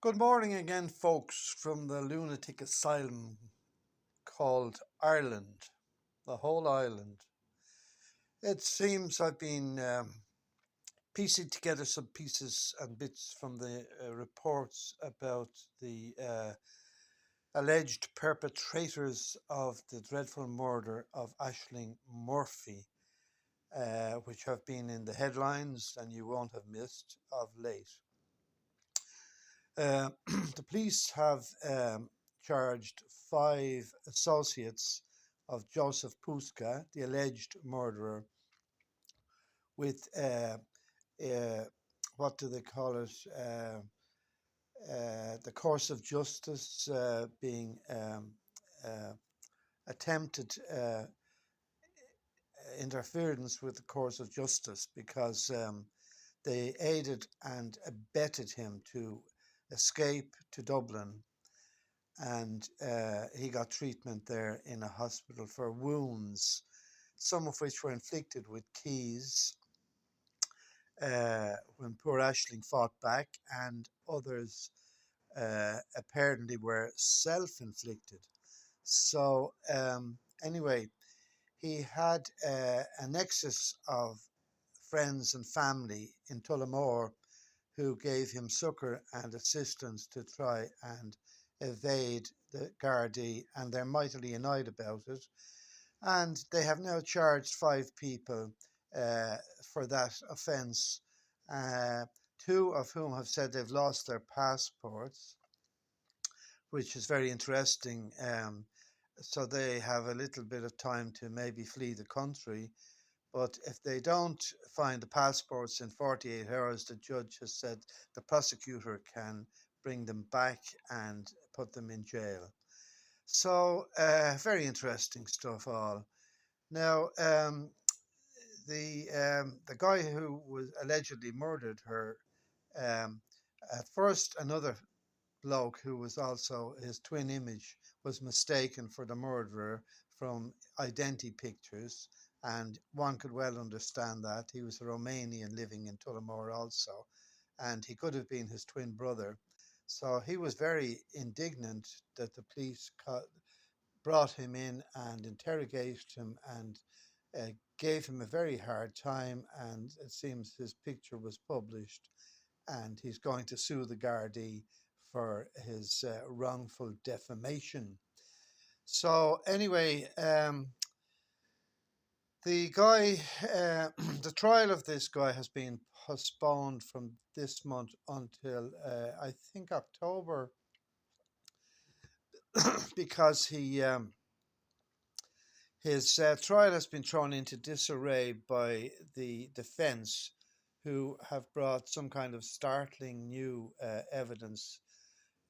Good morning again, folks, from the lunatic asylum called Ireland, the whole island. It seems I've been piecing together some pieces and bits from the reports about the alleged perpetrators of the dreadful murder of Aisling Murphy, which have been in the headlines and you won't have missed of late. The police have charged five associates of Joseph Puska, the alleged murderer, with uh, what do they call it? The course of justice being uh, attempted interference with the course of justice because they aided and abetted him to escape to Dublin, and he got treatment there in a hospital for wounds, some of which were inflicted with keys when poor Aisling fought back, and others apparently were self-inflicted. So anyway, he had a nexus of friends and family in Tullamore who gave him succour and assistance to try and evade the Gardaí, and they're mightily annoyed about it. And they have now charged five people uh, for that offence, uh, two of whom have said they've lost their passports, which is very interesting. So they have a little bit of time to maybe flee the country. But if they don't find the passports in 48 hours, the judge has said the prosecutor can bring them back and put them in jail. So, very interesting stuff all. Now, the guy who was allegedly murdered her, um, at first another bloke who was also his twin image was mistaken for the murderer from identity pictures, and one could well understand that. He was a Romanian living in Tullamore also, and he could have been his twin brother. So he was very indignant that the police brought him in and interrogated him and uh, gave him a very hard time, and it seems his picture was published, and he's going to sue the Gardaí for his wrongful defamation. So anyway, the guy, the trial of this guy has been postponed from this month until I think October, because his trial has been thrown into disarray by the defence, who have brought some kind of startling new evidence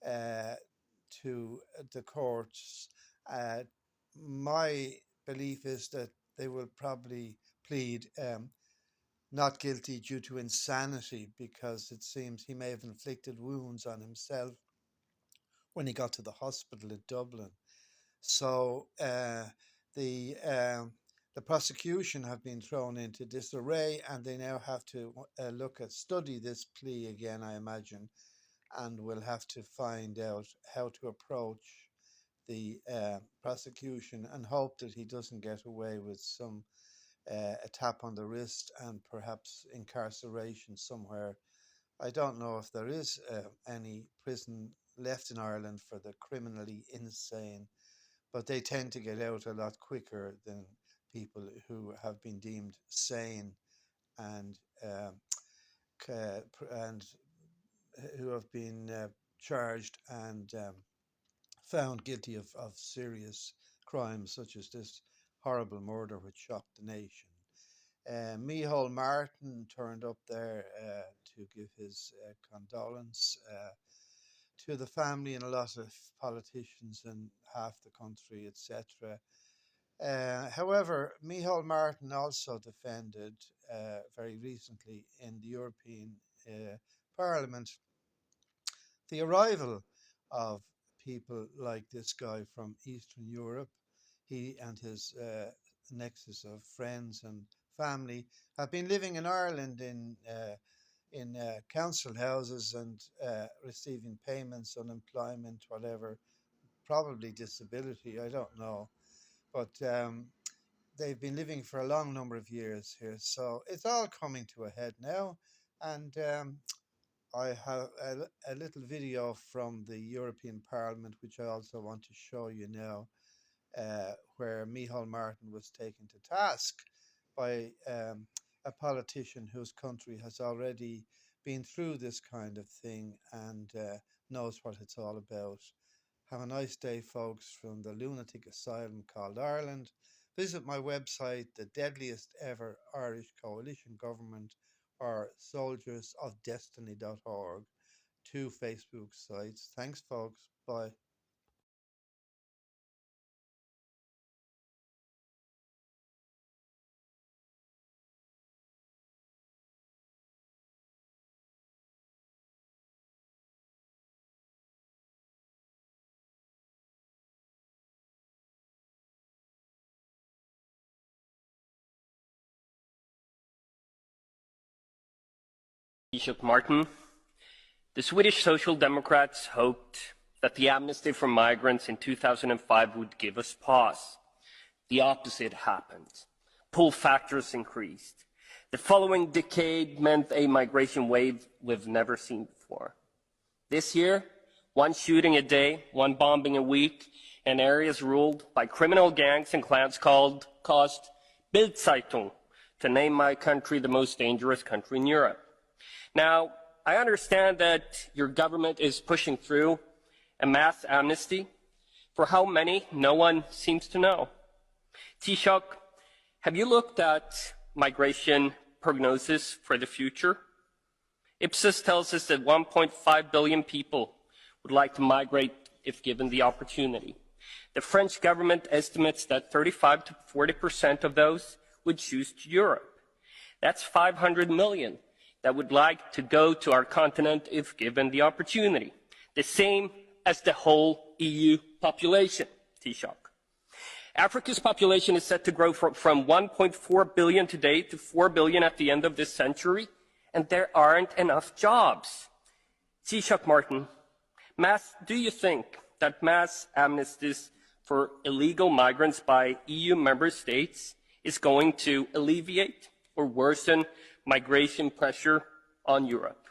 uh, to the courts. Uh, my belief is that they will probably plead not guilty due to insanity, because it seems he may have inflicted wounds on himself when he got to the hospital in Dublin. So the um, the prosecution have been thrown into disarray, and they now have to study this plea again, I imagine, and will have to find out how to approach the prosecution and hope that he doesn't get away with some a tap on the wrist and perhaps incarceration somewhere. I don't know if there is any prison left in Ireland for the criminally insane, but they tend to get out a lot quicker than people who have been deemed sane and and who have been charged and found guilty of serious crimes such as this horrible murder which shocked the nation. Micheál Martin turned up there to give his condolence to the family, and a lot of politicians in half the country, etc. However, Micheál Martin also defended very recently in the European Parliament the arrival of people like this guy from Eastern Europe. He and his nexus of friends and family have been living in Ireland in in council houses and receiving payments, unemployment, whatever, probably disability, I don't know. But they've been living for a long number of years here. So it's all coming to a head now. And I have a little video from the European Parliament, which I also want to show you now, where Micheál Martin was taken to task by a politician whose country has already been through this kind of thing and knows what it's all about. Have a nice day, folks, from the lunatic asylum called Ireland. Visit my website, the deadliest ever Irish coalition government, or soldiersofdestiny.org, two Facebook sites. Thanks, folks. Bye. Roderick Martin. The Swedish Social Democrats hoped that the amnesty for migrants in 2005 would give us pause. The opposite happened. Pull factors increased. The following decade meant a migration wave we've never seen before. This year, one shooting a day, one bombing a week, and areas ruled by criminal gangs and clans caused Bildzeitung to name my country the most dangerous country in Europe. Now, I understand that your government is pushing through a mass amnesty. For how many, no one seems to know. Taoiseach, have you looked at migration prognosis for the future? Ipsos tells us that 1.5 billion people would like to migrate if given the opportunity. The French government estimates that 35 to 40% of those would choose to Europe. That's 500 million that would like to go to our continent if given the opportunity. The same as the whole EU population, Taoiseach. Africa's population is set to grow from 1.4 billion today to 4 billion at the end of this century, and there aren't enough jobs. Taoiseach Martin, do you think that mass amnesties for illegal migrants by EU member states is going to alleviate or worsen migration pressure on Europe?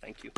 Thank you.